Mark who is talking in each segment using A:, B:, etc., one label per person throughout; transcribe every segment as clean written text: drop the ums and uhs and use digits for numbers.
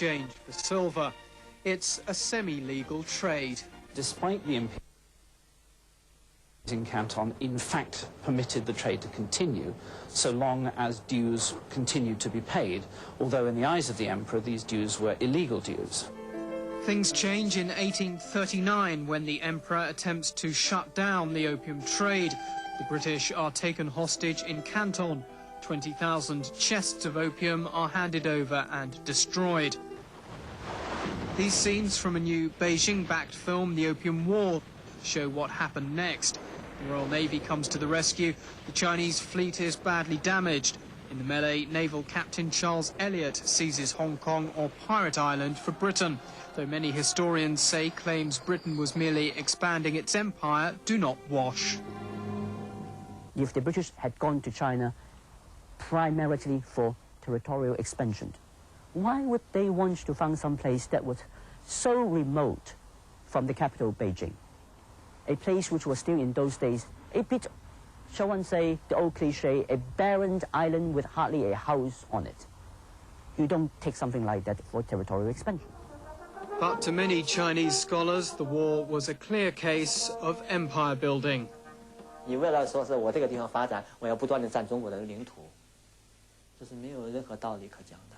A: exchange for silver. It's a semi-legal trade.
B: Despite the in Canton, in fact, permitted the trade to continue so long as dues continued to be paid, although in the eyes of the emperor these dues were illegal dues.
A: Things change in 1839 when the emperor attempts to shut down the opium trade. The British are taken hostage in Canton. 20,000 chests of opium are handed over and destroyed. These scenes from a new Beijing-backed film, The Opium War, show what happened next. The Royal Navy comes to the rescue. The Chinese fleet is badly damaged. In the melee, naval captain Charles Elliot seizes Hong Kong or Pirate Island for Britain, though many historians say claims Britain was merely expanding its empire do not wash.
C: If the British had gone to China primarily for territorial expansion, why would they want to find some place that was so remote from the capital, Beijing? A place which was still in those days a bit, shall one say, the old cliche, a barren island with hardly a house on it. You don't take something like that for territorial expansion.
A: But to many Chinese scholars, the war was a clear case of empire building.
D: 你为了说是我这个地方发展，我要不断地占中国的领土，这是没有任何道理可讲的。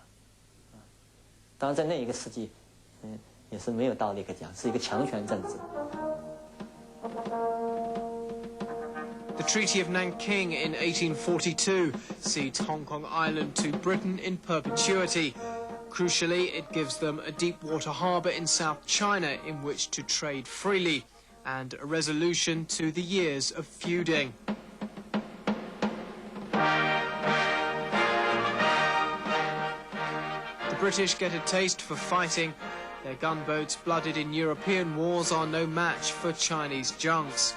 D: 当然，在那一个世纪，也是没有道理可讲，是一个强权政治。
A: The Treaty of Nanking in 1842 ceds Hong Kong Island to Britain in perpetuity. Crucially, it gives them a deep-water harbour in South China in which to trade freely, and a resolution to the years of feuding. The British get a taste for fighting. Their gunboats, blooded in European wars, are no match for Chinese junks.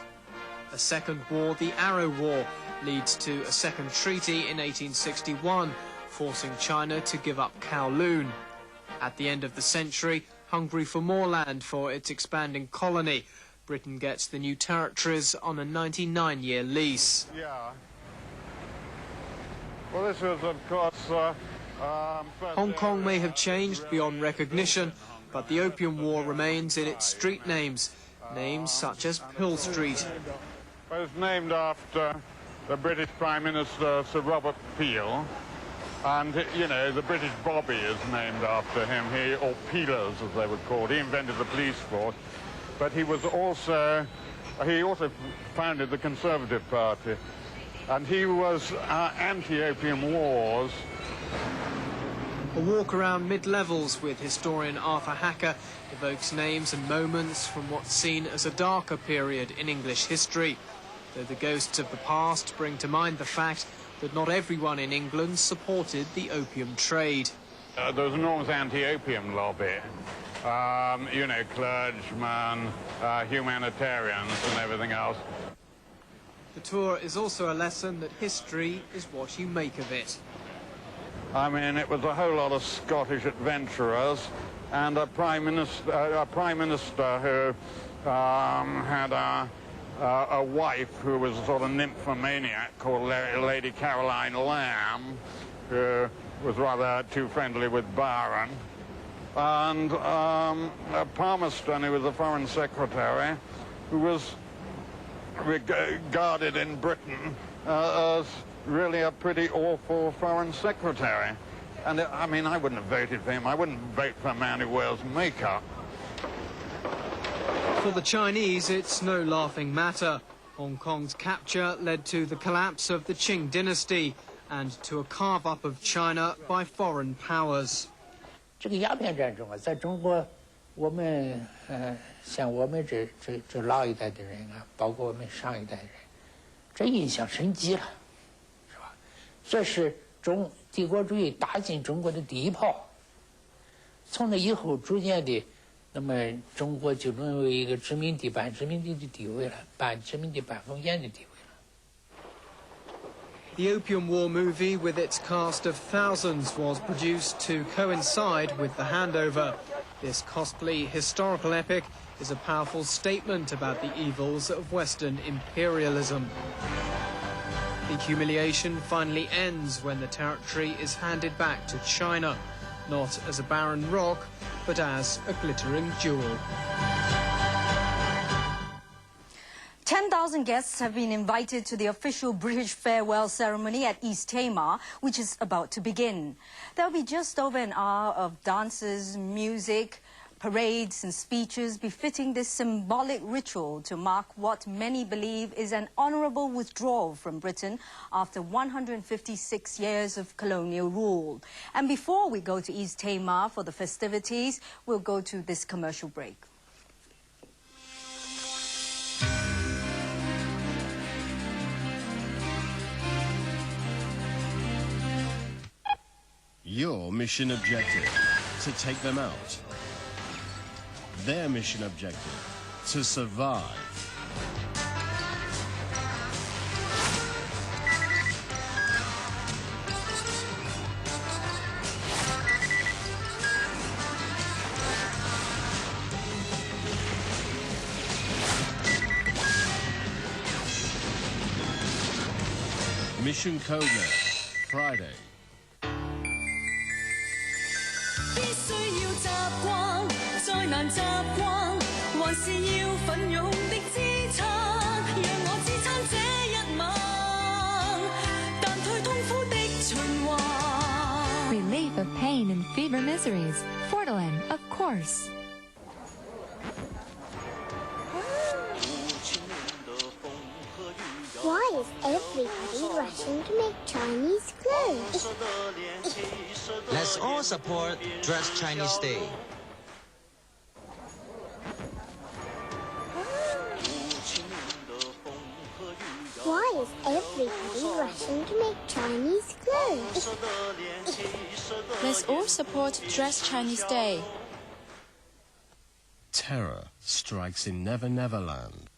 A: A second war, the Arrow War, leads to a second treaty in 1861, forcing China to give up Kowloon. At the end of the century, hungry for more land for its expanding colony, Britain gets the new territories on a 99-year lease.
E: Yeah. Well, this was, of course...
A: Hong Kong may have changed beyond recognition, but the Opium War remains in its street names, names such as Pill Street.
E: It was named after the British Prime Minister, Sir Robert Peel, and, you know, the British Bobby is named after him, or Peelers, as they were called. He invented the police force, but he also founded the Conservative Party, and he was anti-opium wars.
A: A walk around mid-levels with historian Arthur Hacker evokes names and moments from what's seen as a darker period in English history, though the ghosts of the past bring to mind the fact that not everyone in England supported the opium trade.
E: There was an enormous anti-opium lobby, you know, clergymen, humanitarians and everything else.
A: The tour is also a lesson that history is what you make of it.
E: I mean, it was a whole lot of Scottish adventurers and a prime minister who had a wife who was a sort of nymphomaniac called Lady Caroline Lamb, who was rather too friendly with Byron, and Palmerston, who was the Foreign Secretary, who was regarded in Britain as really a pretty awful foreign secretary. And I mean, I wouldn't have voted for him. I wouldn't vote for a man who wears makeup.
A: For the Chinese, it's no laughing matter. Hong Kong's capture led to the collapse of the Qing dynasty and to a carve-up of China by foreign powers.
F: 这个鸦片战争啊，在中国，我们像我们这老一代的人啊，包括我们上一代人，这印象深极了。 这是帝国主义打进中国的第一炮。从那以后，逐渐的，那么中国就沦为一个殖民地半殖民地的地位了，半殖民地半封建的地位了。
A: The Opium War movie, with its cast of thousands, was produced to coincide with the handover. This costly historical epic is a powerful statement about the evils of Western imperialism. The humiliation finally ends when the territory is handed back to China. not as a barren rock, but as a glittering jewel.
G: 10,000 guests have been invited to the official British farewell ceremony at East Tamar, which is about to begin. There'll be just over an hour of dances, music, parades and speeches befitting this symbolic ritual to mark what many believe is an honourable withdrawal from Britain after 156 years of colonial rule. And before we go to East Tamar for the festivities, we'll go to this commercial break.
H: Your mission objective, to take them out. Their mission objective, to survive. Mission code name, Friday.
I: 必須要習慣，再難習慣，還是要奮勇的支撐，讓我支撐這一晚，但退痛苦的循環。
J: Relief of pain and fever miseries. Fortalin, of course.
K: Why is everybody rushing to make Chinese clothes?
L: Let's all support Dress Chinese Day.
K: Why is everybody rushing to make Chinese clothes?
J: Let's all support Dress Chinese Day.
H: Terror strikes in Never Never Land.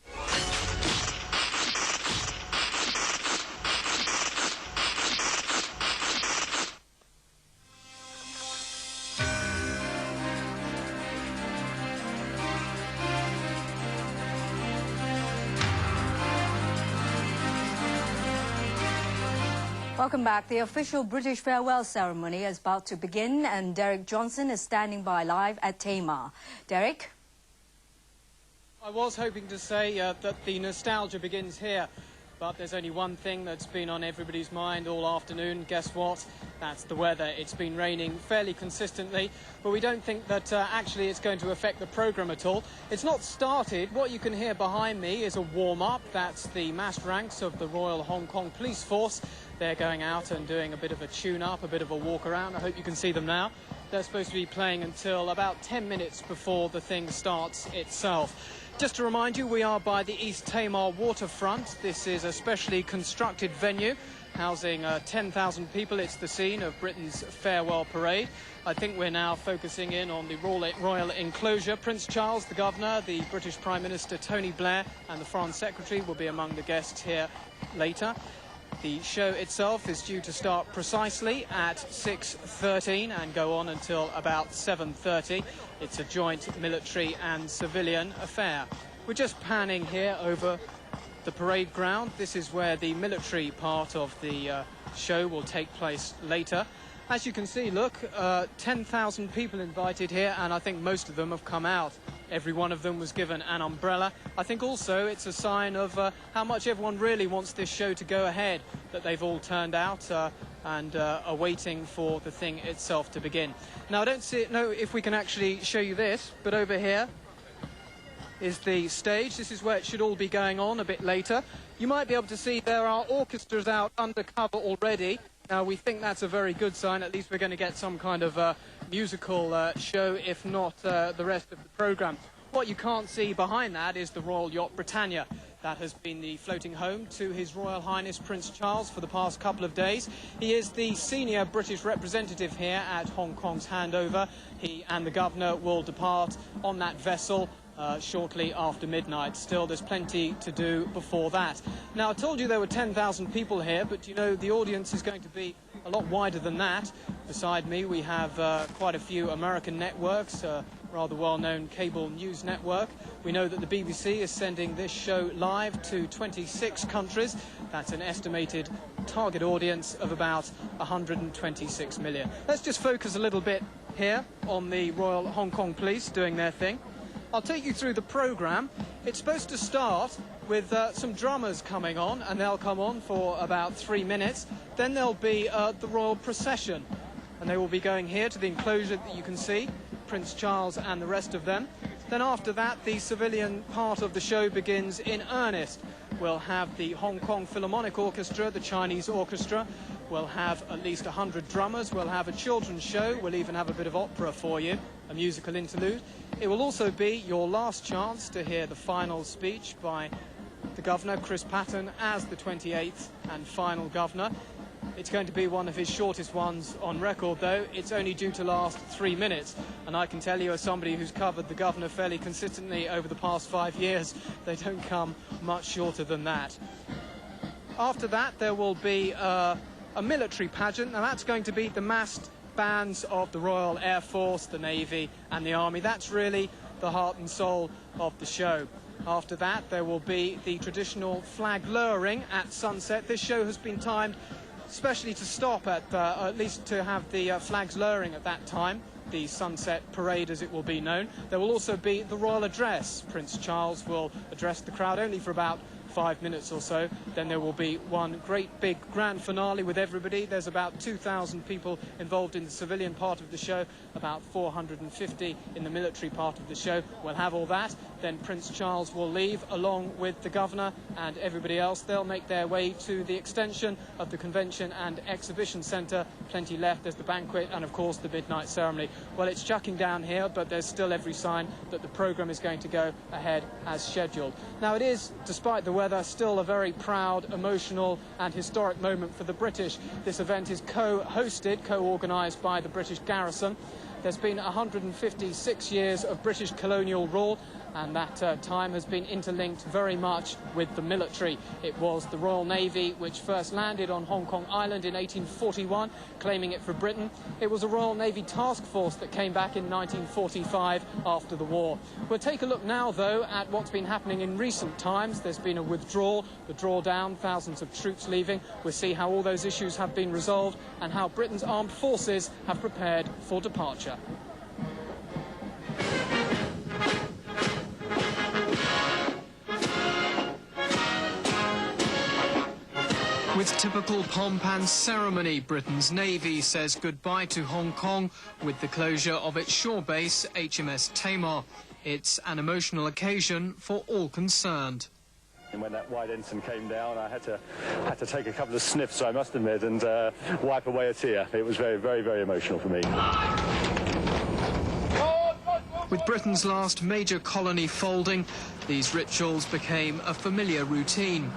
G: Welcome back. The official British farewell ceremony is about to begin, and Derek Johnson is standing by live at Tamar. Derek?
A: I was hoping to say that the nostalgia begins here, but there's only one thing that's been on everybody's mind all afternoon. Guess what? That's the weather. It's been raining fairly consistently, but we don't think that actually it's going to affect the programme at all. It's not started. What you can hear behind me is a warm-up. That's the massed ranks of the Royal Hong Kong Police Force. They're going out and doing a bit of a tune-up, a bit of a walk-around. I hope you can see them now. They're supposed to be playing until about 10 minutes before the thing starts itself. Just to remind you, we are by the East Tamar waterfront. This is a specially constructed venue housing 10,000 people. It's the scene of Britain's farewell parade. I think we're now focusing in on the royal enclosure. Prince Charles, the Governor, the British Prime Minister Tony Blair and the Foreign Secretary will be among the guests here later. The show itself is due to start precisely at 6:13 and go on until about 7:30. It's a joint military and civilian affair. We're just panning here over the parade ground. This is where the military part of the show will take place later. As you can see, look, 10,000 people invited here, and I think most of them have come out. Every one of them was given an umbrella. I think also it's a sign of how much everyone really wants this show to go ahead, that they've all turned out and are waiting for the thing itself to begin. Now, I don't know if we can actually show you this, but over here is the stage. This is where it should all be going on a bit later. You might be able to see there are orchestras out undercover already. Now, we think that's a very good sign. At least we're going to get some kind of musical show, if not the rest of the programme. What you can't see behind that is the Royal Yacht Britannia. That has been the floating home to His Royal Highness Prince Charles for the past couple of days. He is the senior British representative here at Hong Kong's handover. He and the Governor will depart on that vessel shortly after midnight. Still, there's plenty to do before that. Now, I told you there were 10,000 people here, but you know the audience is going to be a lot wider than that. Beside me, we have quite a few American networks, rather well-known cable news network. We know that the BBC is sending this show live to 26 countries. That's an estimated target audience of about 126 million. Let's just focus a little bit here on the Royal Hong Kong Police doing their thing. I'll take you through the programme. It's supposed to start with some drummers coming on, and they'll come on for about 3 minutes. Then there'll be the royal procession, and they will be going here to the enclosure that you can see, Prince Charles and the rest of them. Then after that, the civilian part of the show begins in earnest. We'll have the Hong Kong Philharmonic Orchestra, the Chinese orchestra. We'll have at least 100 drummers. We'll have a children's show. We'll even have a bit of opera for you, a musical interlude. It will also be your last chance to hear the final speech by the Governor, Chris Patten, as the 28th and final Governor. It's going to be one of his shortest ones on record, though. It's only due to last 3 minutes. And I can tell you, as somebody who's covered the Governor fairly consistently over the past 5 years, they don't come much shorter than that. After that, there will be a military pageant. Now, that's going to be the massed bands of the Royal Air Force, the Navy and the Army. That's really the heart and soul of the show. After that, there will be the traditional flag lowering at sunset. This show has been timed especially to stop at least to have the flags lowering at that time, the sunset parade as it will be known. There will also be the royal address. Prince Charles will address the crowd only for about 5 minutes or so. Then there will be one great big grand finale with everybody. There's about 2,000 people involved in the civilian part of the show, about 450 in the military part of the show. We'll have all that. Then Prince Charles will leave along with the Governor and everybody else. They'll make their way to the extension of the Convention and Exhibition Centre. Plenty left. There's the banquet and, of course, the midnight ceremony. Well, it's chucking down here, but there's still every sign that the programme is going to go ahead as scheduled. Now, it is, despite the weather, still a very proud, emotional and historic moment for the British. This event is co-hosted, co-organised by the British garrison. There's been 156 years of British colonial rule, and that time has been interlinked very much with the military. It was the Royal Navy which first landed on Hong Kong Island in 1841, claiming it for Britain. It was a Royal Navy task force that came back in 1945 after the war. We'll take a look now, though, at what's been happening in recent times. There's been a withdrawal, the drawdown, thousands of troops leaving. We'll see how all those issues have been resolved and how Britain's armed forces have prepared for departure. With typical pomp and ceremony, Britain's Navy says goodbye to Hong Kong with the closure of its shore base, HMS Tamar. It's an emotional occasion for all concerned.
M: And when that white ensign came down, I had to take a couple of sniffs, I must admit, and wipe away a tear. It was very, very, very emotional for me.
A: With Britain's last major colony folding, these rituals became a familiar routine.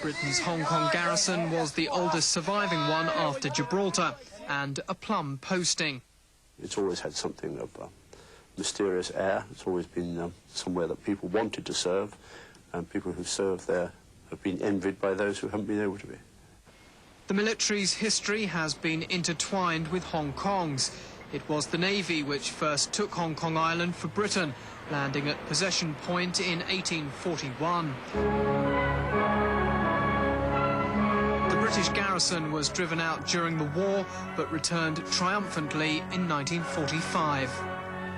A: Britain's Hong Kong garrison was the oldest surviving one after Gibraltar, and a plum posting.
N: It's always had something of mysterious air. It's always been somewhere that people wanted to serve, and people who served there have been envied by those who haven't been able to be.
A: The military's history has been intertwined with Hong Kong's. It was the Navy which first took Hong Kong Island for Britain, landing at Possession Point in 1841. The British garrison was driven out during the war, but returned triumphantly in 1945.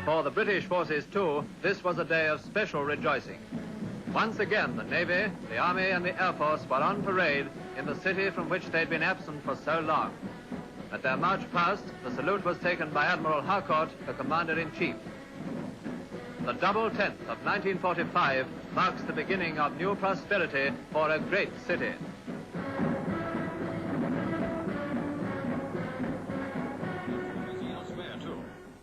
O: For the British forces, too, this was a day of special rejoicing. Once again, the Navy, the Army and the Air Force were on parade in the city from which they'd been absent for so long. At their march past, the salute was taken by Admiral Harcourt, the Commander-in-Chief. The double 10th of 1945 marks the beginning of new prosperity for a great city.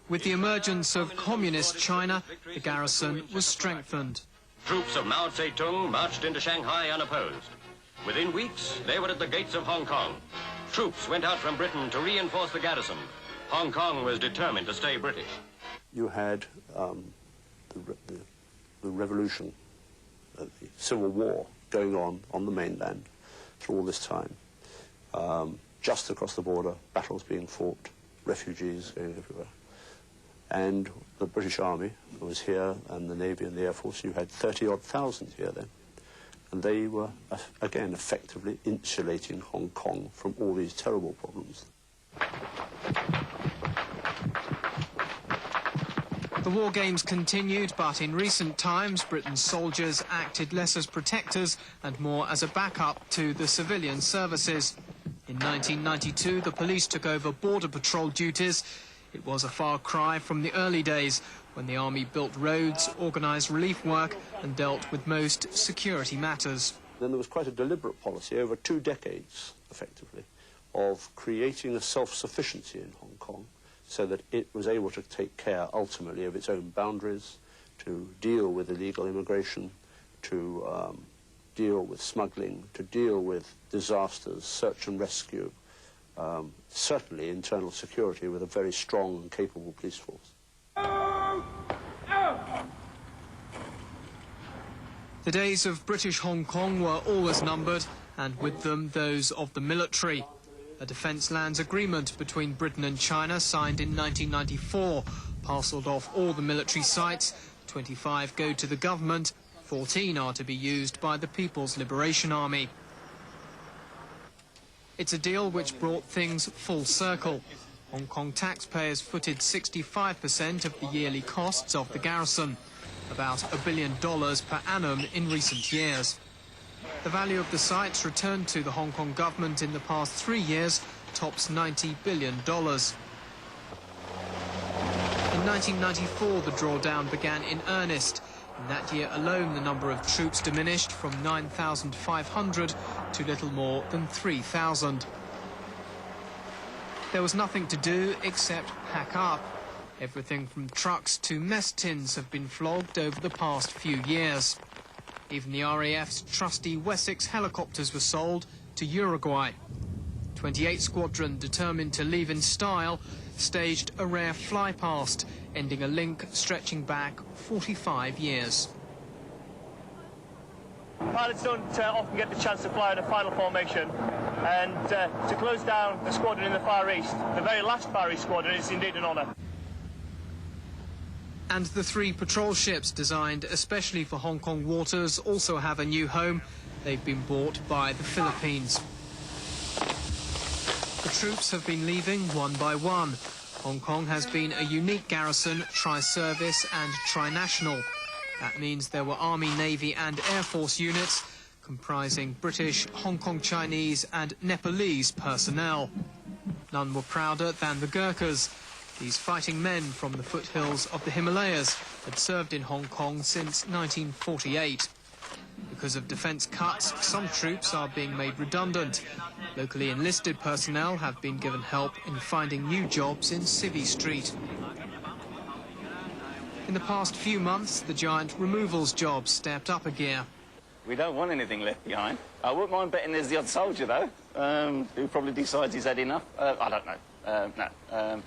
A: With the emergence of communist China, the garrison was strengthened.
P: Troops of Mao Zedong marched into Shanghai unopposed. Within weeks, they were at the gates of Hong Kong. Troops went out from Britain to reinforce the garrison. Hong Kong was determined to stay British.
N: You had the revolution, the civil war going on the mainland through all this time. Just across the border, battles being fought, refugees going everywhere. And the British Army was here, and the Navy and the Air Force. You had 30-odd thousand here then. And they were, again, effectively insulating Hong Kong from all these terrible problems.
A: The war games continued, but in recent times, Britain's soldiers acted less as protectors and more as a backup to the civilian services. In 1992, the police took over border patrol duties. It was a far cry from the early days, when the army built roads, organised relief work and dealt with most security matters.
N: Then there was quite a deliberate policy over 2 decades, effectively, of creating a self-sufficiency in Hong Kong so that it was able to take care, ultimately, of its own boundaries, to deal with illegal immigration, to deal with smuggling, to deal with disasters, search and rescue, certainly internal security with a very strong and capable police force.
A: The days of British Hong Kong were always numbered, and with them those of the military. A defence lands agreement between Britain and China signed in 1994 parcelled off all the military sites. 25 go to the government, 14 are to be used by the People's Liberation Army. It's a deal which brought things full circle. Hong Kong taxpayers footed 65% of the yearly costs of the garrison, about $1 billion per annum in recent years. The value of the sites returned to the Hong Kong government in the past 3 years tops $90 billion. In 1994, the drawdown began in earnest. In that year alone, the number of troops diminished from 9,500 to little more than 3,000. There was nothing to do except pack up. Everything from trucks to mess tins have been flogged over the past few years. Even the RAF's trusty Wessex helicopters were sold to Uruguay. 28 Squadron, determined to leave in style, staged a rare fly-past, ending a link stretching back 45 years.
Q: Pilots don't often get the chance to fly in a final formation, and to close down a squadron in the Far East, the very last Far East squadron, is indeed an honour.
A: And the 3 patrol ships designed especially for Hong Kong waters also have a new home. They've been bought by the Philippines. The troops have been leaving one by one. Hong Kong has been a unique garrison, tri-service and tri-national. That means there were Army, Navy and Air Force units comprising British, Hong Kong Chinese and Nepalese personnel. None were prouder than the Gurkhas. These fighting men from the foothills of the Himalayas had served in Hong Kong since 1948. Because of defence cuts, some troops are being made redundant. Locally enlisted personnel have been given help in finding new jobs in Civvy Street. In the past few months, the giant removals job stepped up a gear.
R: We don't want anything left behind. I wouldn't mind betting there's the odd soldier, though, who probably decides he's had enough. I don't know. No.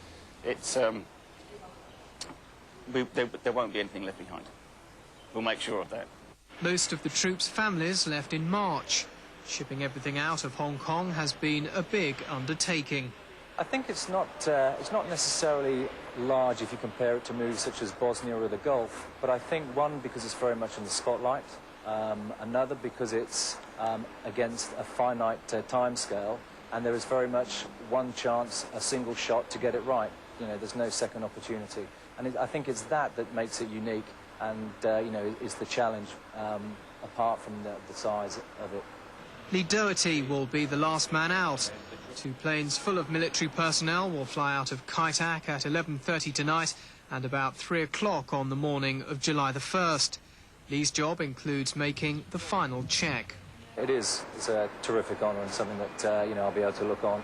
R: There won't be anything left behind. We'll make sure of that.
A: Most of the troops' families left in March. Shipping everything out of Hong Kong has been a big undertaking.
S: I think it's not necessarily large if you compare it to moves such as Bosnia or the Gulf, but I think, one, because it's very much in the spotlight, another because it's against a finite time scale, and there is very much one chance, a single shot to get it right. You know, there's no second opportunity. And I think it's that makes it unique and, you know, is the challenge, apart from the size of it.
A: Lee Doherty will be the last man out. 2 planes full of military personnel will fly out of Kai Tak at 11:30 tonight and about 3 o'clock on the morning of July the 1st. Lee's job includes making the final check.
S: It is. It's a terrific honour and something that, you know, I'll be able to look on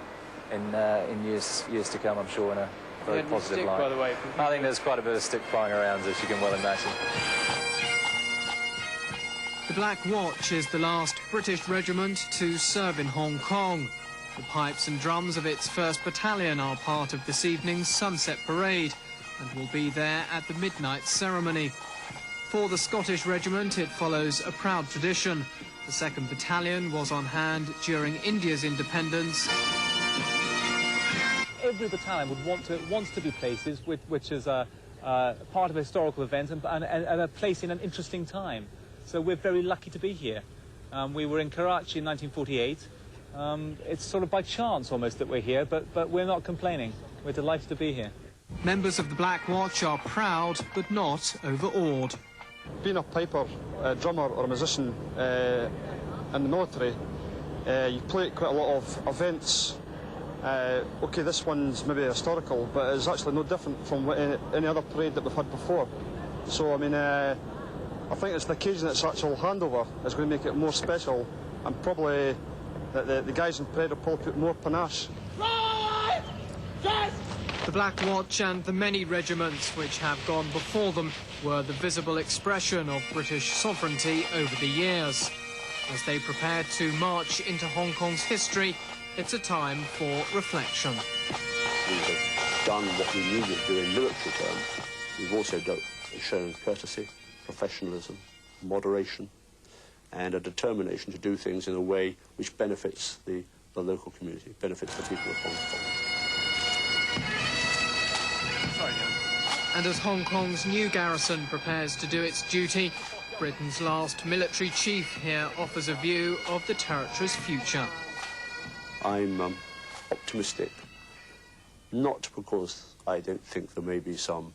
S: in years to come, I'm sure, in a very positive light.
Q: By the way.
S: I think there's quite a bit of stick flying around, as you can well imagine.
A: The Black Watch is the last British regiment to serve in Hong Kong. The pipes and drums of its 1st Battalion are part of this evening's Sunset Parade and will be there at the midnight ceremony. For the Scottish Regiment, it follows a proud tradition. The 2nd Battalion was on hand during India's independence.
T: Every battalion wants to be places which is a part of a historical event and a place in an interesting time. So we're very lucky to be here. We were in Karachi in 1948. It's sort of by chance almost that we're here, but we're not complaining. We're delighted to be here.
A: Members of the Black Watch are proud, but not overawed.
U: Being a piper, a drummer or a musician in the military, you play at quite a lot of events. OK, this one's maybe historical, but it's actually no different from any other parade that we've had before. So, I mean, I think it's the occasion, its actual handover is going to make it more special, and probably the guys in parade will probably put more panache.
A: Right! Yes! The Black Watch and the many regiments which have gone before them were the visible expression of British sovereignty over the years. As they prepare to march into Hong Kong's history, it's a time for reflection.
N: We have done what we needed to do in military terms. We've also shown courtesy, professionalism, moderation, and a determination to do things in a way which benefits the local community, benefits the people of Hong Kong.
A: And as Hong Kong's new garrison prepares to do its duty, Britain's last military chief here offers a view of the territory's future.
N: I'm optimistic, not because I don't think there may be some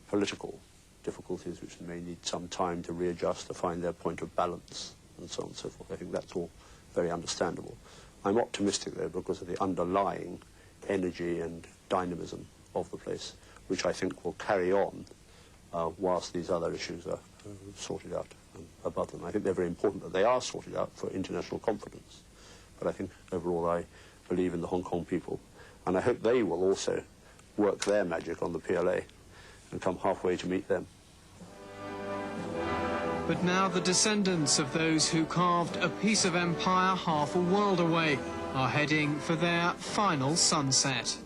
N: political difficulties which may need some time to readjust, to find their point of balance, and so on and so forth. I think that's all very understandable. I'm optimistic, though, because of the underlying energy and dynamism of the place, which I think will carry on whilst these other issues are sorted out above them. I think they're very important that they are sorted out for international confidence. But I think overall I believe in the Hong Kong people, and I hope they will also work their magic on the PLA and come halfway to meet them.
A: But now the descendants of those who carved a piece of empire half a world away are heading for their final sunset.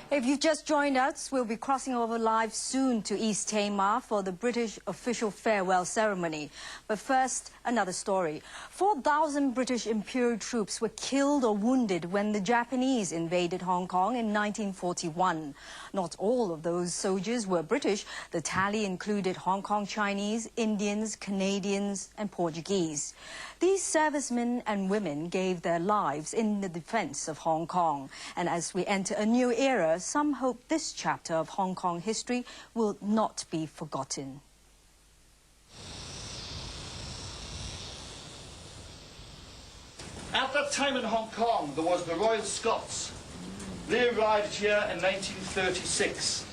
G: If you've just joined us, we'll be crossing over live soon to East Timor for the British official farewell ceremony. But first, another story. 4,000 British Imperial troops were killed or wounded when the Japanese invaded Hong Kong in 1941. Not all of those soldiers were British. The tally included Hong Kong Chinese, Indians, Canadians and Portuguese. These servicemen and women gave their lives in the defense of Hong Kong. And as we enter a new era, some hope this chapter of Hong Kong history will not be forgotten.
V: At that time in Hong Kong, there was the Royal Scots. They arrived here in 1936.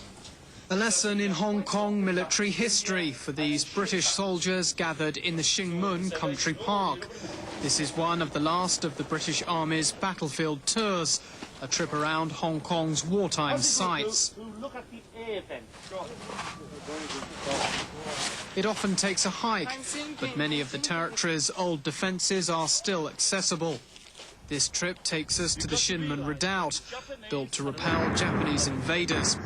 A: A lesson in Hong Kong military history for these British soldiers gathered in the Shing Mun Country Park. This is one of the last of the British Army's battlefield tours, a trip around Hong Kong's wartime sites. It often takes a hike, but many of the territory's old defences are still accessible. This trip takes us to the Shinmun Redoubt, built to repel Japanese invaders.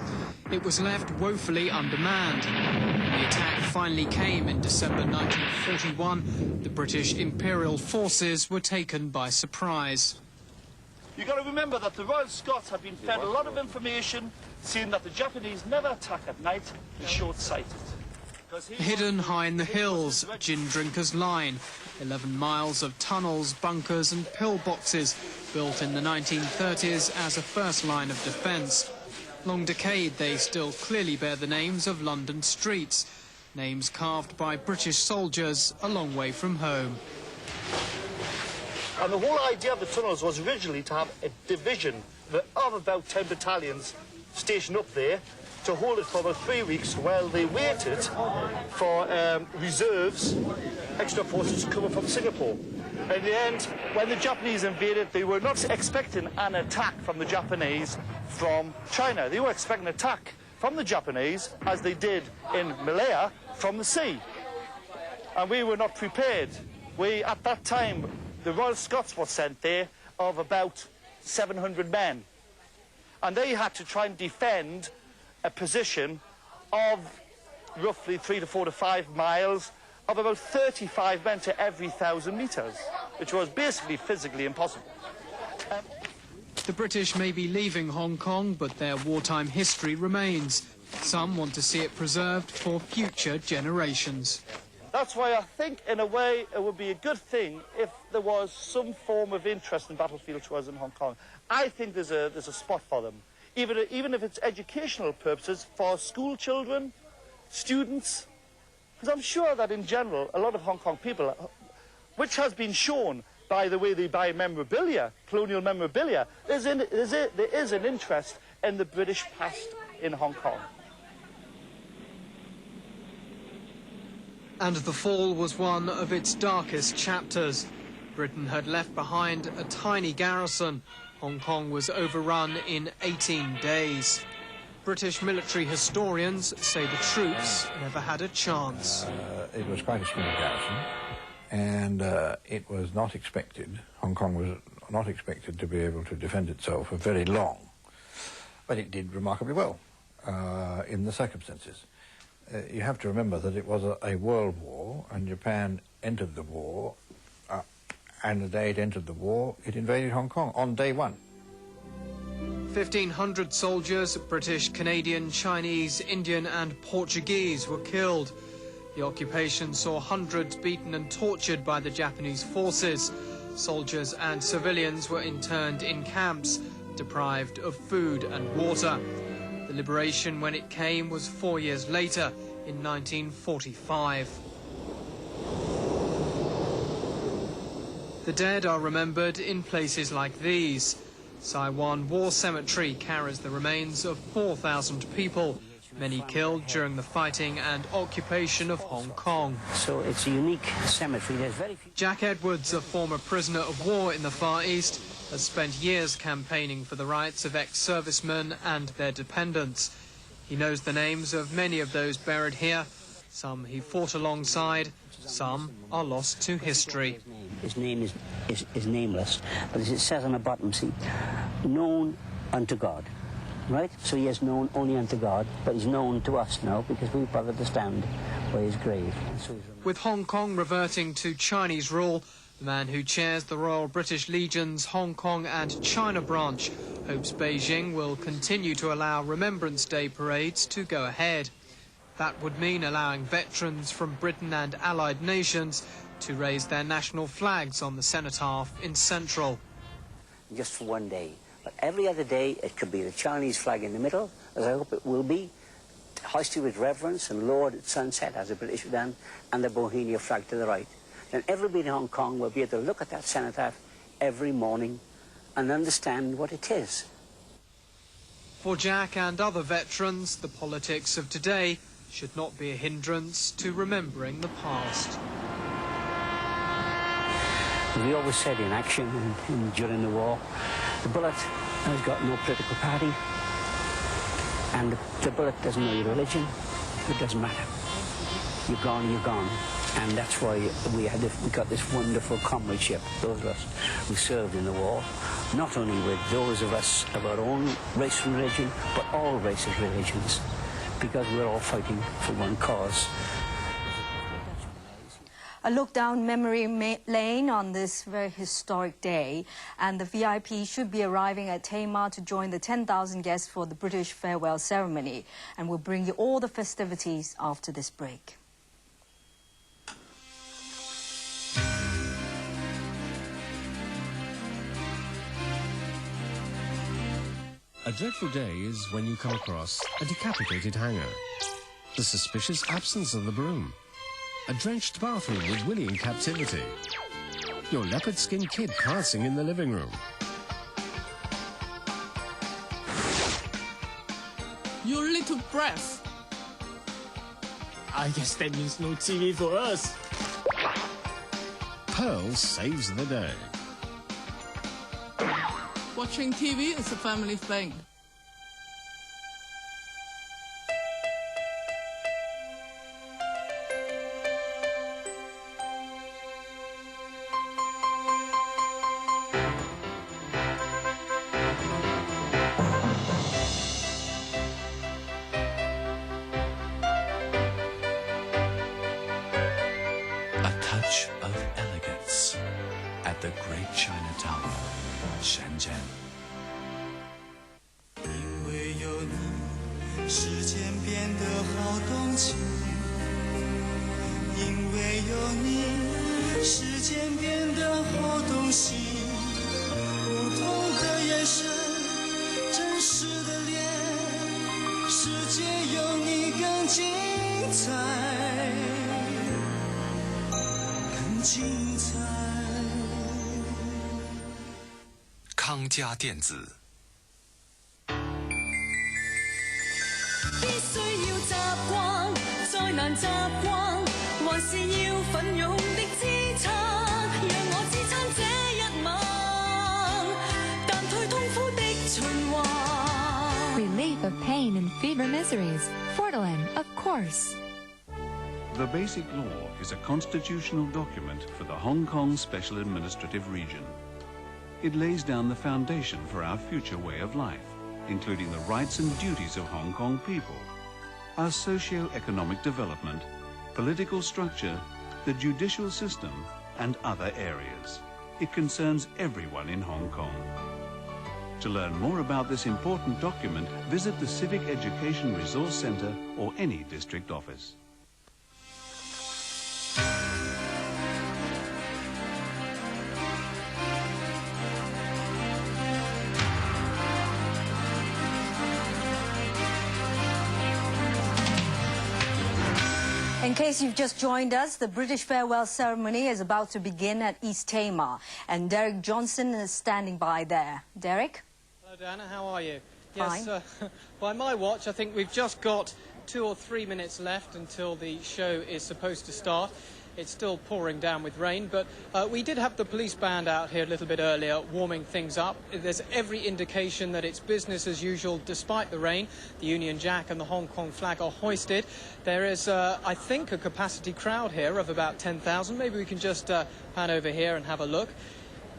A: It was left woefully undermanned. When the attack finally came in December 1941, the British Imperial forces were taken by surprise.
V: You've got to remember that the Royal Scots have been fed a lot of information, seeing that the Japanese never attack at night and short-sighted.
A: Hidden high in the hills, Gin Drinkers Line, 11 miles of tunnels, bunkers and pillboxes, built in the 1930s as a first line of defence. Long decade, they still clearly bear the names of London streets, names carved by British soldiers a long way from home.
V: And the whole idea of the tunnels was originally to have a division of about 10 battalions stationed up there to hold it for about 3 weeks while they waited for reserves, extra forces to come up from Singapore. In the end, when the Japanese invaded, they were not expecting an attack from the Japanese from China. They were expecting an attack from the Japanese, as they did in Malaya, from the sea. And we were not prepared. At that time, the Royal Scots were sent there of about 700 men. And they had to try and defend a position of roughly 3 to 4 to 5 miles of about 35 men to every 1,000 metres, which was basically physically impossible.
A: The British may be leaving Hong Kong, but their wartime history remains. Some want to see it preserved for future generations.
V: That's why I think, in a way, it would be a good thing if there was some form of interest in battlefield tours in Hong Kong. I think there's a spot for them, even if it's educational purposes for school children, students. Because I'm sure that, in general, a lot of Hong Kong people, which has been shown by the way they buy memorabilia, colonial memorabilia, there is an interest in the British past in Hong Kong.
A: And the fall was one of its darkest chapters. Britain had left behind a tiny garrison. Hong Kong was overrun in 18 days. British military historians say the troops never had a chance.
B: It was quite a small garrison, and it was not expected, Hong Kong was not expected to be able to defend itself for very long. But it did remarkably well in the circumstances. You have to remember that it was a world war, and Japan entered the war, and the day it entered the war, it invaded Hong Kong on day one.
A: 1,500 soldiers, British, Canadian, Chinese, Indian and Portuguese, were killed. The occupation saw hundreds beaten and tortured by the Japanese forces. Soldiers and civilians were interned in camps, deprived of food and water. The liberation, when it came, was 4 years later, in 1945. The dead are remembered in places like these. Saiwan War Cemetery carries the remains of 4,000 people, many killed during the fighting and occupation of Hong Kong.
C: So it's a unique cemetery. There's very few...
A: Jack Edwards, a former prisoner of war in the Far East, has spent years campaigning for the rights of ex-servicemen and their dependents. He knows the names of many of those buried here. Some he fought alongside, some are lost to history.
C: His name is nameless, but as it says on the bottom, see, known unto God, right? So he is known only unto God, but he's known to us now because we bothered to stand by his grave. So
A: with Hong Kong reverting to Chinese rule, the man who chairs the Royal British Legion's Hong Kong and China branch hopes Beijing will continue to allow Remembrance Day parades to go ahead. That would mean allowing veterans from Britain and allied nations to raise their national flags on the cenotaph in Central.
C: just for one day. But every other day, it could be the Chinese flag in the middle, as I hope it will be, hoisted with reverence and lowered at sunset, as the British have done, and the Bohemia flag to the right. Then everybody in Hong Kong will be able to look at that cenotaph every morning and understand what it is.
A: For Jack and other veterans, the politics of today should not be a hindrance to remembering the past.
C: We always said in action and during the war, the bullet has got no political party, and the bullet doesn't know your religion. It doesn't matter. You're gone, you're gone. And that's why we got this wonderful comradeship, those of us who served in the war, not only with those of us of our own race and religion, but all races and religions, because we're all fighting for one cause.
G: A look down memory lane on this very historic day, and the VIP should be arriving at Tamar to join the 10,000 guests for the British farewell ceremony, and we'll bring you all the festivities after this break.
H: A dreadful day is when you come across a decapitated hanger, the suspicious absence of the broom, a drenched bathroom with Willie in captivity, your leopard-skinned kid prancing in the living room.
W: Your little breath. I guess that means no TV for us.
H: Pearl saves the day.
W: Watching TV is a family thing.
X: A touch of elegance at the Great China Tower, Shenzhen.
I: 因为有你，世间变得好动情。因为精彩，很精彩。
D: 康佳电子。
I: 必須要習慣，再難習慣，還是要奮勇的支撐，讓我支撐這一晚，淡退痛苦的循環。
E: Relief of pain and fever miseries. Fortalin, of course.
F: The Basic Law is a constitutional document for the Hong Kong Special Administrative Region. It lays down the foundation for our future way of life, including the rights and duties of Hong Kong people, our socio-economic development, political structure, the judicial system, and other areas. It concerns everyone in Hong Kong. To learn more about this important document, visit the Civic Education Resource Centre or any district office.
G: In case you've just joined us, the British farewell ceremony is about to begin at East Tamar, and Derek Johnson is standing by there. Derek?
A: Hello, Diana. How are you?
G: Fine.
A: Yes, by my watch, I think we've just got 2 or 3 minutes left until the show is supposed to start. It's still pouring down with rain, but we did have the police band out here a little bit earlier warming things up. There's every indication that it's business as usual despite the rain. The Union Jack and the Hong Kong flag are hoisted. There is, I think, a capacity crowd here of about 10,000. Maybe we can just pan over here and have a look.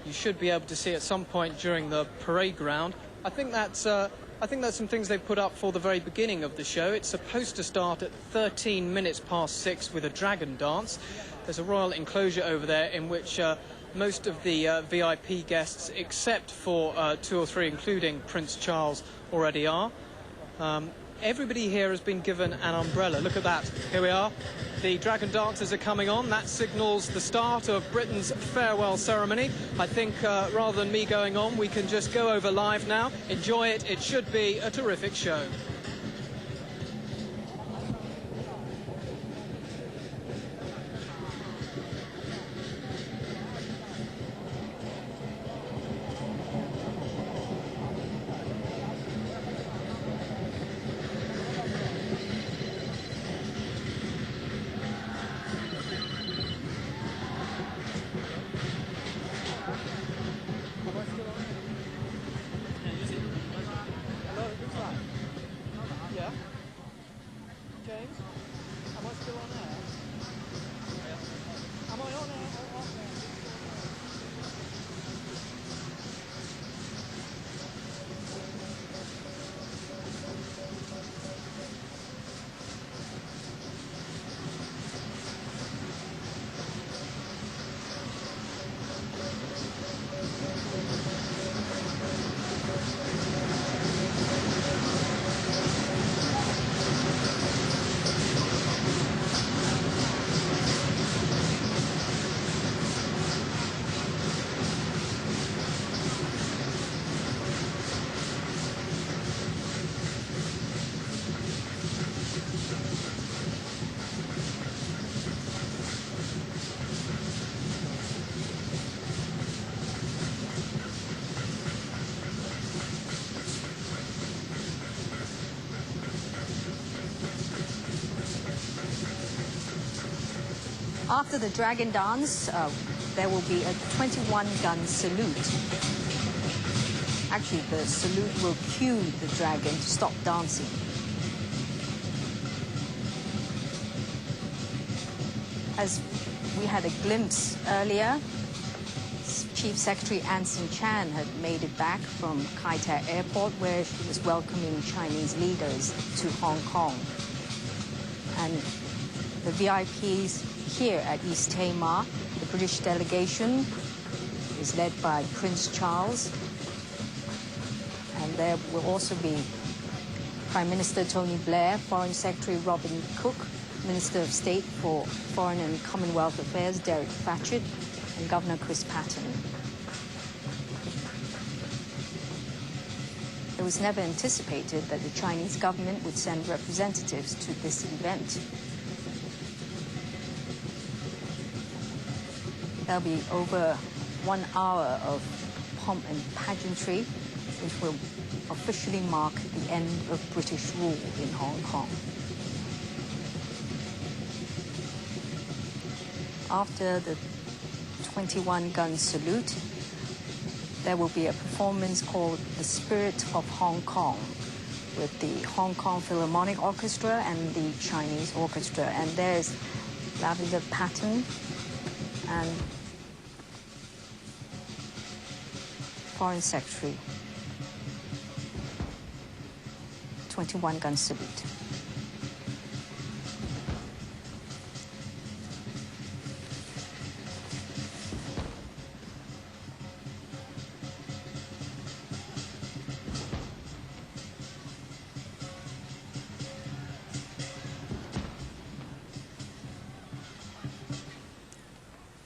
A: You should be able to see at some point during the parade ground. I think that's some things they've put up for the very beginning of the show. It's supposed to start at 13 minutes past 6 with a dragon dance. There's a royal enclosure over there in which most of the VIP guests, except for 2 or 3, including Prince Charles, already are. Everybody here has been given an umbrella. Look at that. Here we are. The dragon dancers are coming on. That signals the start of Britain's farewell ceremony. I think rather than me going on, we can just go over live now. Enjoy it. It should be a terrific show.
G: After the dragon dance, there will be a 21-gun salute. Actually, the salute will cue the dragon to stop dancing. As we had a glimpse earlier, Chief Secretary Anson Chan had made it back from Kai Tak Airport, where she was welcoming Chinese leaders to Hong Kong. And the VIPs here at East Tamar, the British delegation is led by Prince Charles, and there will also be Prime Minister Tony Blair, Foreign Secretary Robin Cook, Minister of State for Foreign and Commonwealth Affairs Derek Fatchett, and Governor Chris Patten. It was never anticipated that the Chinese government would send representatives to this event. There'll be over 1 hour of pomp and pageantry, which will officially mark the end of British rule in Hong Kong. After the 21-gun salute, there will be a performance called The Spirit of Hong Kong with the Hong Kong Philharmonic Orchestra and the Chinese Orchestra. And there's Lavender Patton and Foreign Secretary. 21-gun salute.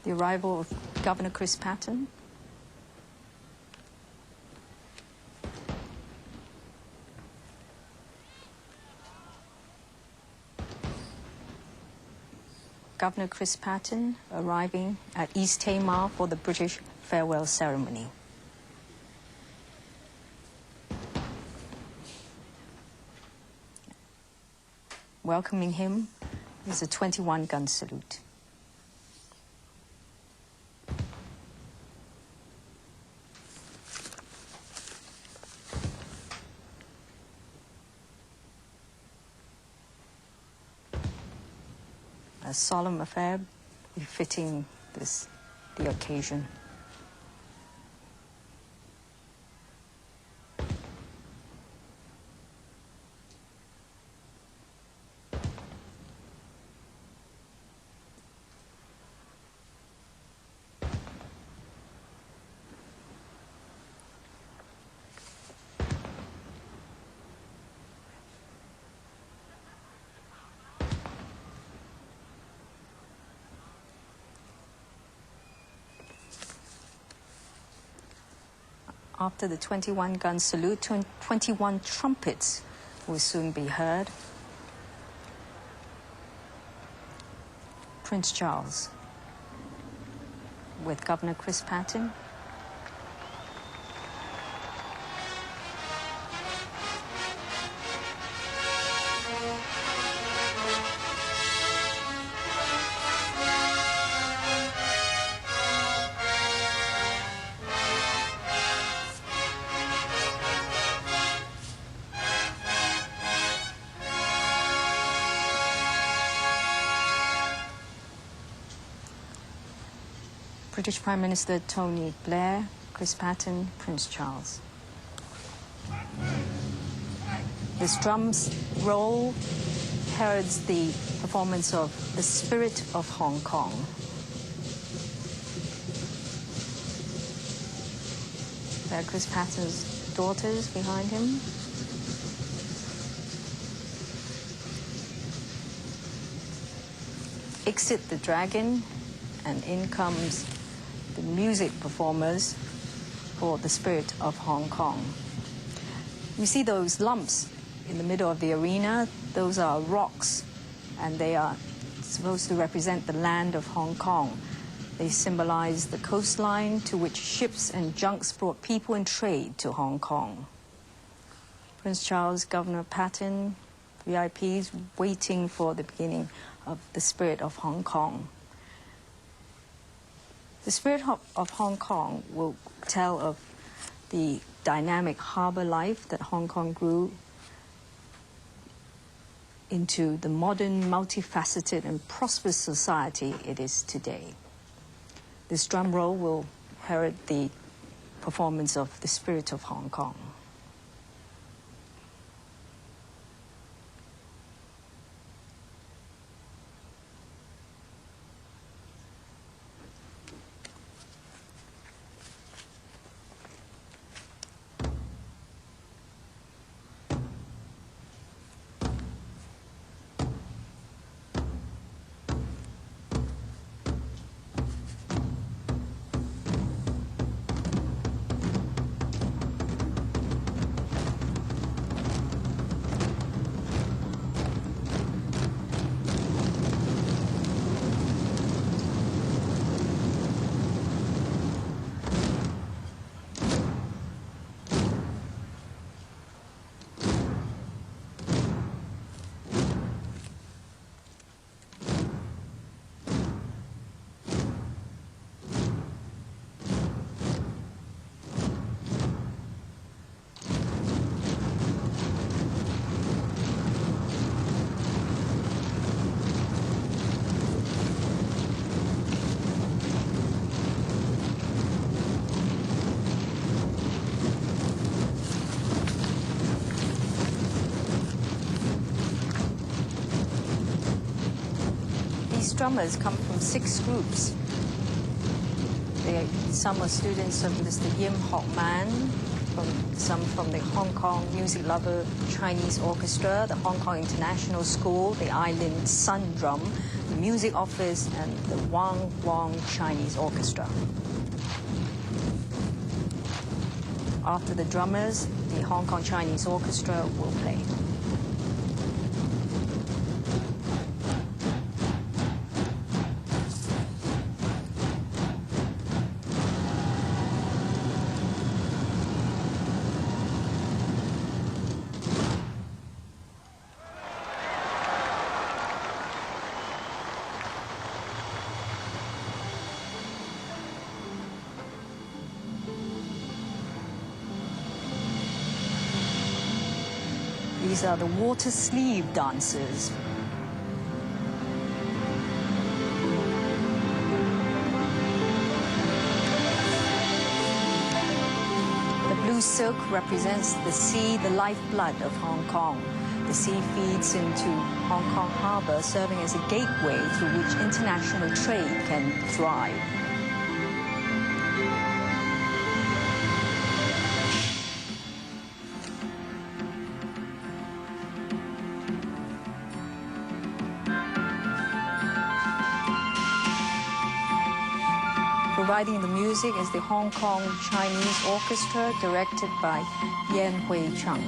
G: The arrival of Governor Chris Patten. Governor Chris Patten arriving at East Tamar for the British farewell ceremony. Welcoming him is a 21-gun salute. A solemn affair befitting the occasion. After the 21-gun salute, 21 trumpets will soon be heard. Prince Charles with Governor Chris Patten. British Prime Minister Tony Blair, Chris Patten, Prince Charles. This drums roll heralds the performance of The Spirit of Hong Kong. There are Chris Patten's daughters behind him. Exit the dragon, and in comes the music performers for The Spirit of Hong Kong. You see those lumps in the middle of the arena? Those are rocks, and they are supposed to represent the land of Hong Kong. They symbolize the coastline to which ships and junks brought people and trade to Hong Kong. Prince Charles, Governor Patten, VIPs waiting for the beginning of The Spirit of Hong Kong. The Spirit of Hong Kong will tell of the dynamic harbour life that Hong Kong grew into the modern, multifaceted and prosperous society it is today. This drum roll will herald the performance of The Spirit of Hong Kong. These drummers come from 6 groups. Some are students of Mr. Yim Hock Man, some from the Hong Kong Music Lover Chinese Orchestra, the Hong Kong International School, the Island Sun Drum, the Music Office, and the Wang Wang Chinese Orchestra. After the drummers, the Hong Kong Chinese Orchestra will play. These are the water sleeve dancers. The blue silk represents the sea, the lifeblood of Hong Kong. The sea feeds into Hong Kong harbour, serving as a gateway through which international trade can thrive. Providing the music is the Hong Kong Chinese Orchestra, directed by Yan Hui Chung.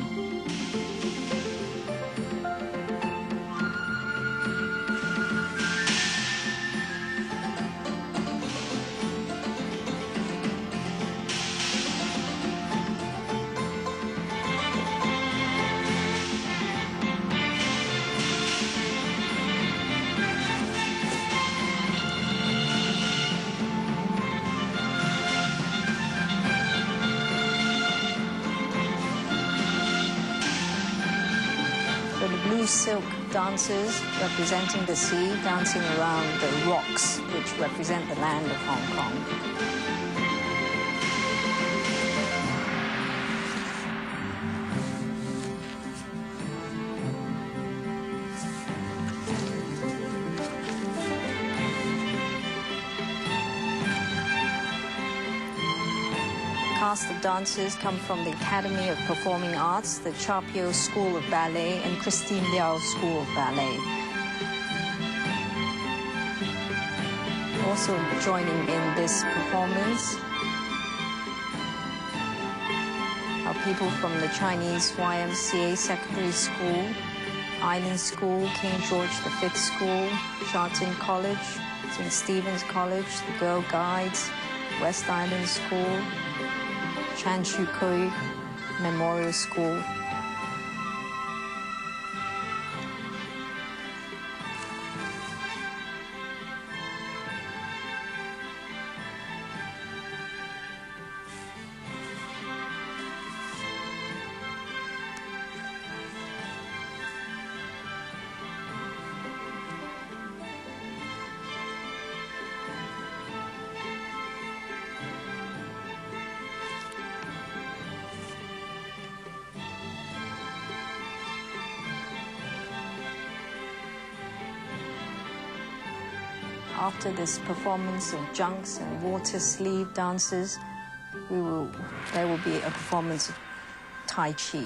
G: Silk dancers representing the sea, dancing around the rocks which represent the land of Hong Kong. Cast of dancers come from the Academy of Performing Arts, the Charpio School of Ballet, and Christine Liao School of Ballet. Also joining in this performance are people from the Chinese YMCA Secondary School, Island School, King George V School, Sha Tin College, St. Stephen's College, the Girl Guides, West Island School, Chan Chu Kui Memorial School. After this performance of junks and water sleeve dances, there will be a performance of Tai Chi.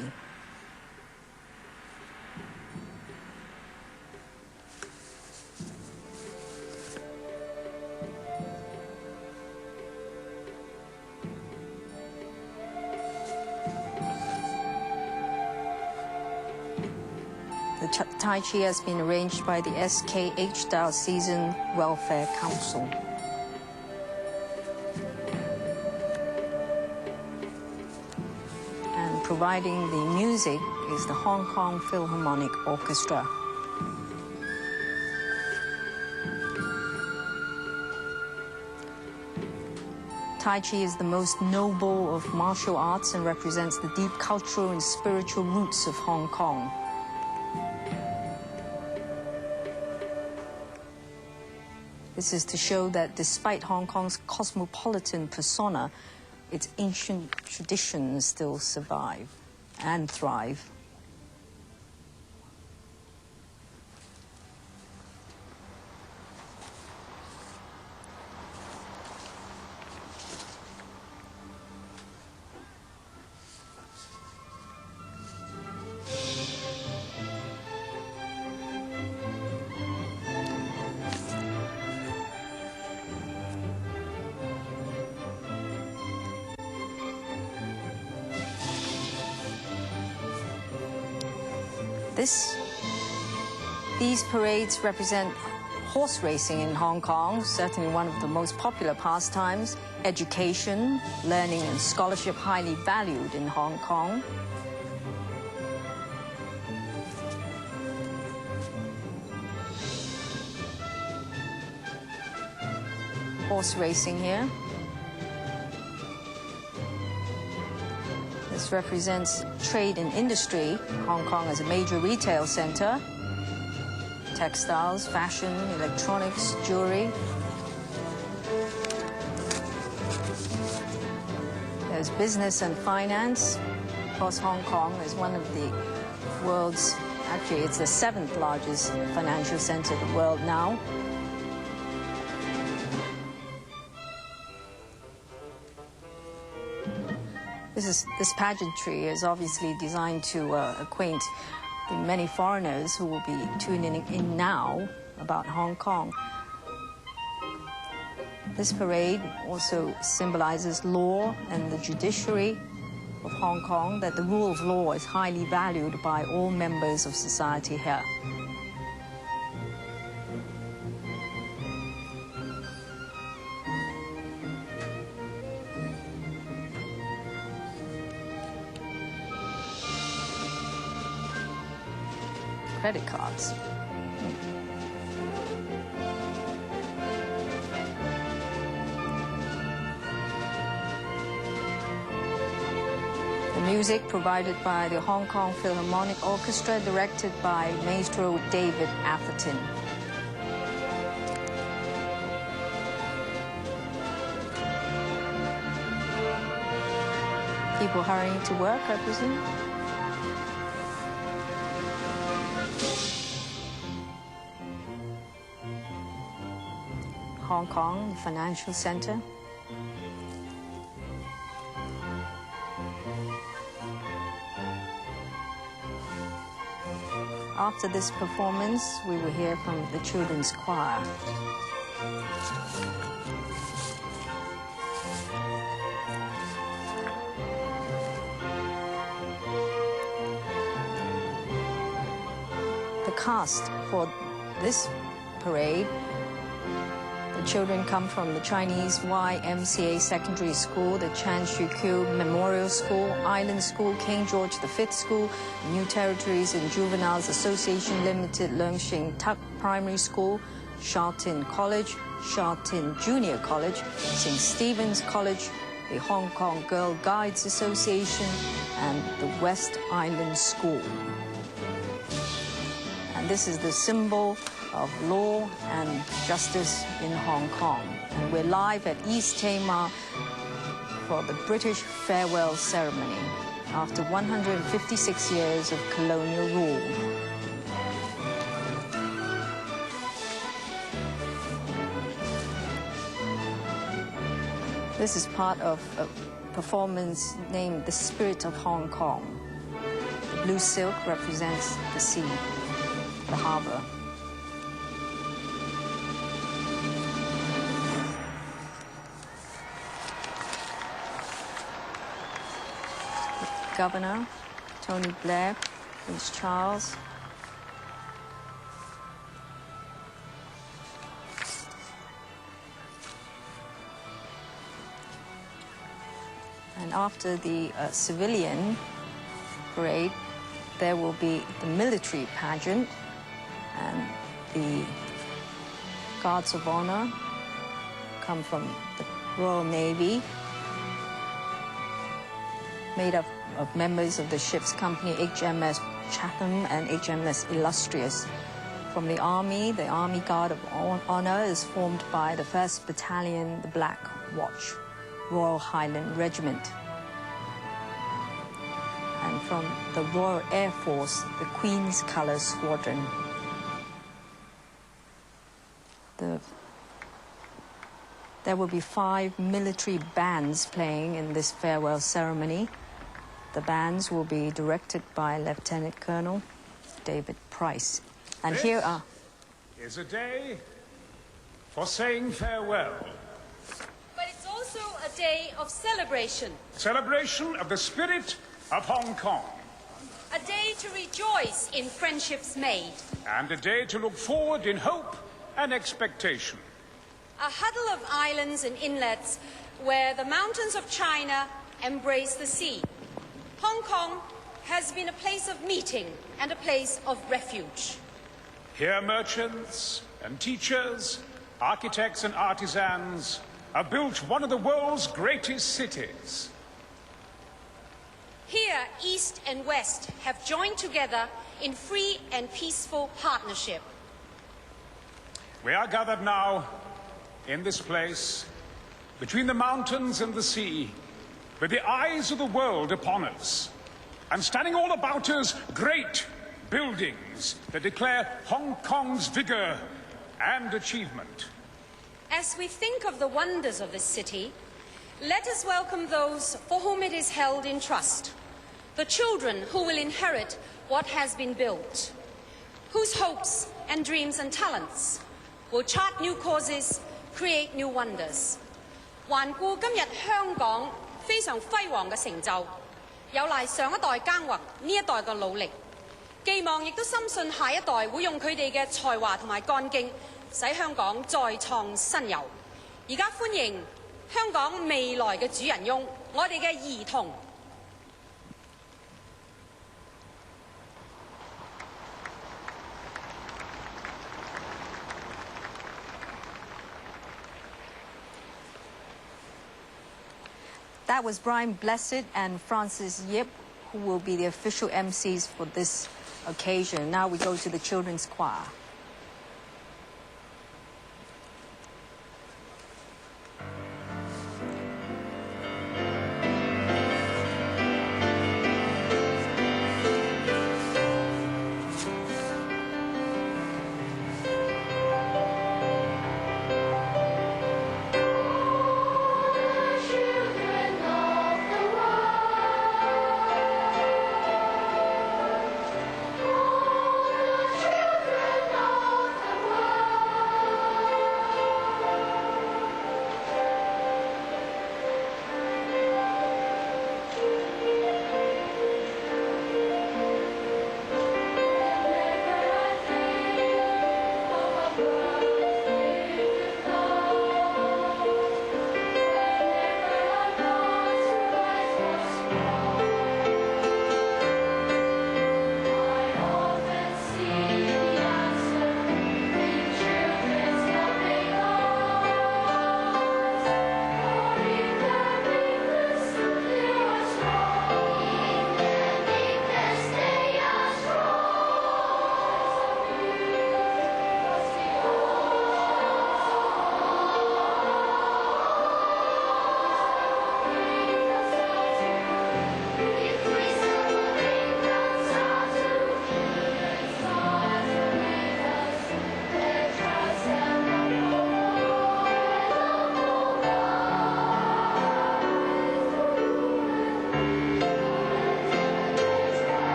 G: Tai Chi has been arranged by the SKH Diocesan Welfare Council. And providing the music is the Hong Kong Philharmonic Orchestra. Tai Chi is the most noble of martial arts and represents the deep cultural and spiritual roots of Hong Kong. This is to show that despite Hong Kong's cosmopolitan persona, its ancient traditions still survive and thrive. These parades represent horse racing in Hong Kong, certainly one of the most popular pastimes. Education, learning and scholarship highly valued in Hong Kong. Horse racing here. This represents trade and industry. Hong Kong is a major retail center. Textiles, fashion, electronics, jewelry. There's business and finance. Of course, Hong Kong is one of the world's, actually it's the 7th largest financial center in the world now. This pageantry is obviously designed to acquaint the many foreigners who will be tuning in now about Hong Kong. This parade also symbolizes law and the judiciary of Hong Kong, that the rule of law is highly valued by all members of society here. Credit cards. The music provided by the Hong Kong Philharmonic Orchestra, directed by Maestro David Atherton. People hurrying to work, I presume. Hong Kong financial center. After this performance, we will hear from the children's choir. The cast for this parade, the children come from the Chinese YMCA Secondary School, the Chan Shu Kiu Memorial School, Island School, King George V School, New Territories and Juveniles Association Limited, Leung Shing Tuck Primary School, Sha Tin College, Sha Tin Junior College, St. Stephen's College, the Hong Kong Girl Guides Association, and the West Island School. And this is the symbol of law and justice in Hong Kong. And we're live at East Tamar for the British farewell ceremony after 156 years of colonial rule. This is part of a performance named The Spirit of Hong Kong. The blue silk represents the sea, the harbor. Governor Tony Blair, Prince Charles. And after the civilian parade, there will be the military pageant, and the Guards of Honor come from the Royal Navy, made up of members of the ship's company HMS Chatham and HMS Illustrious. From the Army Guard of Honor is formed by the 1st Battalion, the Black Watch, Royal Highland Regiment. And from the Royal Air Force, the Queen's Colour Squadron. There will be 5 military bands playing in this farewell ceremony. The bands will be directed by Lieutenant Colonel David Price. And
J: this
G: here are...
J: is a day for saying farewell.
K: But it's also a day of celebration.
J: Celebration of the spirit of Hong Kong.
K: A a day to rejoice in friendships made.
J: And a day to look forward in hope and expectation.
K: A huddle of islands and inlets where the mountains of China embrace the sea. Hong Kong has been a place of meeting and a place of refuge.
J: Here merchants and teachers, architects and artisans have built one of the world's greatest cities.
K: Here, East and West have joined together in free and peaceful partnership.
J: We are gathered now in this place, between the mountains and the sea, with the eyes of the world upon us, and standing all about us, great buildings that declare Hong Kong's vigor and achievement.
K: As we think of the wonders of this city, let us welcome those for whom it is held in trust, the children who will inherit what has been built, whose hopes and dreams and talents will chart new courses, create new wonders. 環顧今日香港非常輝煌嘅成就，有賴上一代耕耘呢一代嘅努力，寄望亦都深信下一代會用佢哋嘅才華同埋幹勁，使香港再創新猷。而家歡迎香港未來嘅主人翁，我哋嘅兒童。
G: That was Brian Blessed and Francis Yip, who will be the official MCs for this occasion. Now we go to the children's choir.
I: Children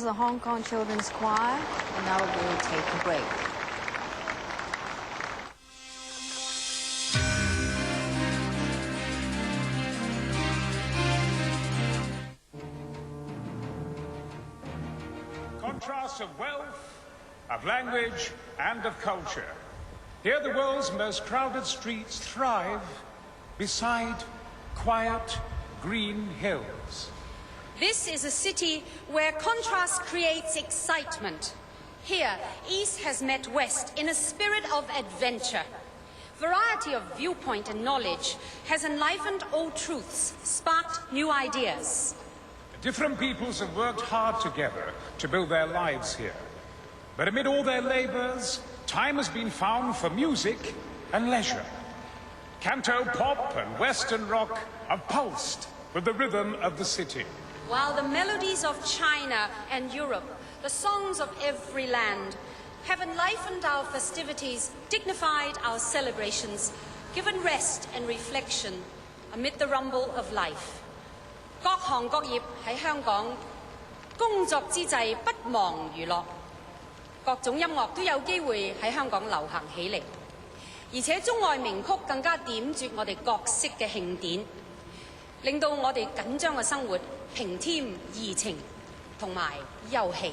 G: the Hong Kong Children's Choir, and now we'll take a break.
J: Contrasts of wealth, of language, and of culture. Here the world's most crowded streets thrive beside quiet, green hills.
K: This is a city where contrast creates excitement. Here, East has met West in a spirit of adventure. Variety of viewpoint and knowledge has enlivened old truths, sparked new ideas.
J: Different peoples have worked hard together to build their lives here. But amid all their labors, time has been found for music and leisure. Canto pop and Western rock have pulsed with the rhythm of the city.
K: While the melodies of China and Europe, the songs of every land, have enlivened our festivities, dignified our celebrations, given rest and reflection amid the rumble of life. 各行各業喺香港工作之際不忘娛樂，各種音樂都有機會喺香港流行起嚟，而且中外名曲更加點綴我哋各式嘅慶典，令到我哋緊張嘅生活平添怡情同埋休憩。